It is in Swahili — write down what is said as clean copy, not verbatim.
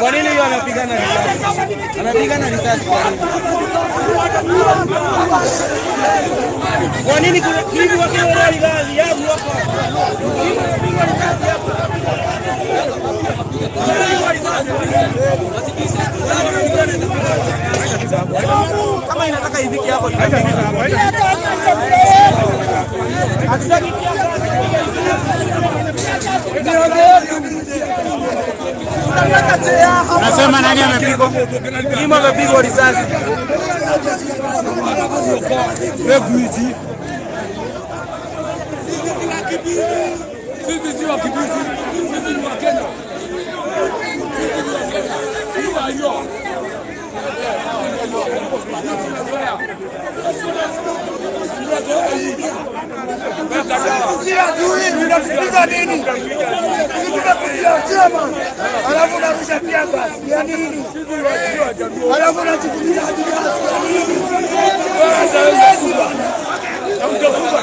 Kwa nini yeye anapigana risasi? Anapigana risasi kwa nini? Kwa nini hivi wakiwa ndani yangu hapa? Kama inataka hivi hapo Nasema nani amepigwa? Kimo amepigwa risasi. Sisi si wakimbizi, sisi ni Wakenya. Alafu unarusha pia basi ya nini? Alafu unachukulia hadi basi ya nini? Hautakufa.